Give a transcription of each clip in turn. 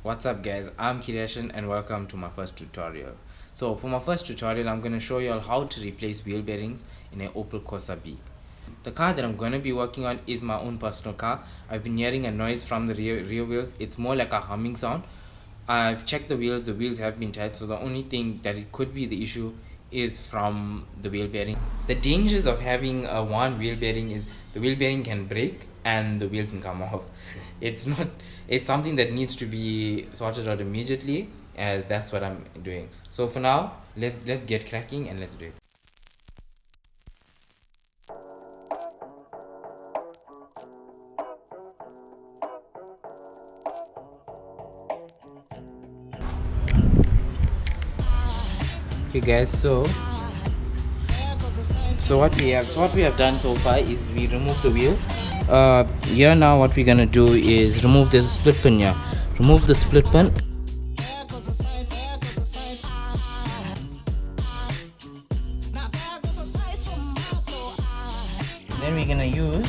What's up guys, I'm Kireshan and welcome to my first tutorial. So for my first tutorial I'm going to show you all how to replace wheel bearings in an Opel Corsa B. The car that I'm going to be working on is my own personal car. I've been hearing a noise from the rear wheels. It's more like a humming sound. I've checked the wheels have been tight, so the only thing that it could be the issue is from the wheel bearing. The dangers of having a one wheel bearing is the wheel bearing can break and the wheel can come off. It's something that needs to be sorted out immediately, as that's what I'm doing. So for now, let's get cracking and let's do it. Okay guys, so what we have done so far is we remove the wheel. Here now what we're gonna do is remove this split pin here. Remove the split pin. Then we're gonna use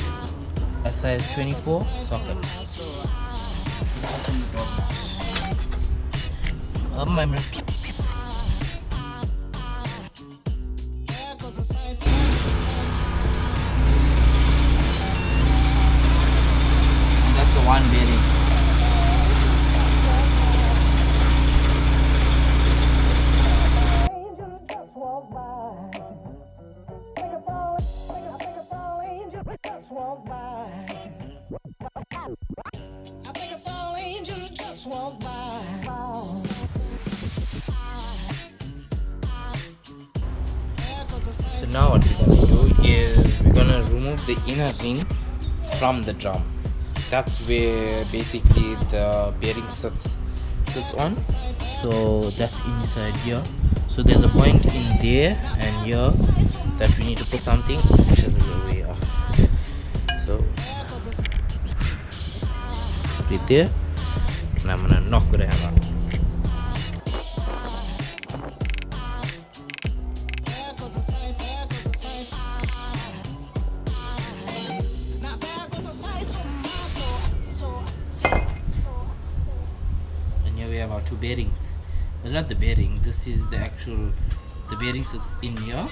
a size 24 socket. That's the one bearing. So now what we're gonna do is we're gonna remove the inner ring from the drum. That's where basically the bearing sits on. So that's inside here. So there's a point in there and here that we need to put something, which is over here. So put it there, and I'm gonna knock with a hammer. And here we have our two bearings. Well, not the bearing, this is the actual, the bearing sits in here.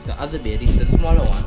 The other bearing, the smaller one.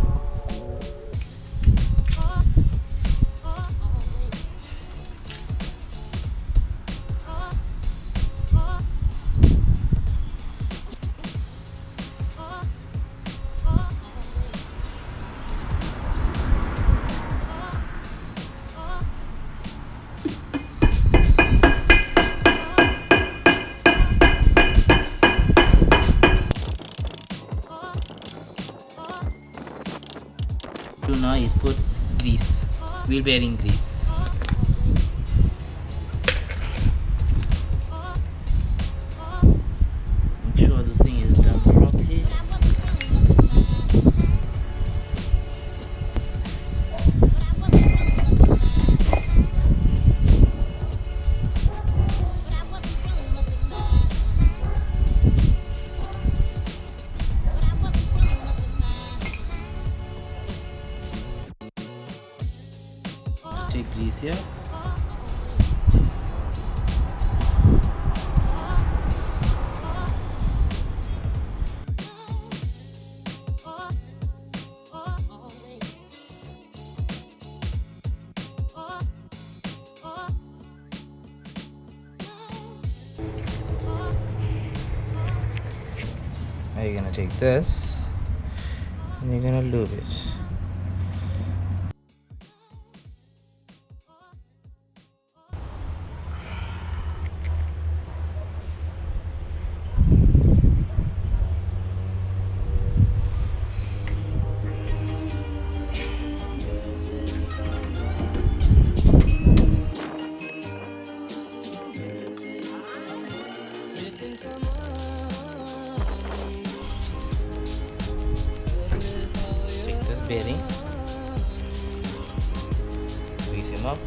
Now is put grease, wheel bearing grease. Make sure this thing is done properly. Take grease here. Now you're gonna take this and you're gonna lube it. Take this bearing, grease him up.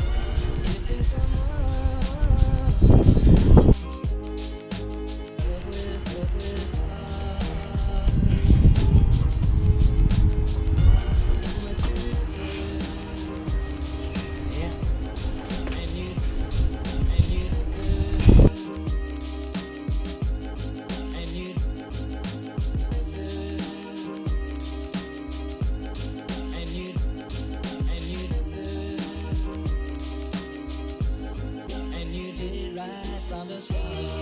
From the start.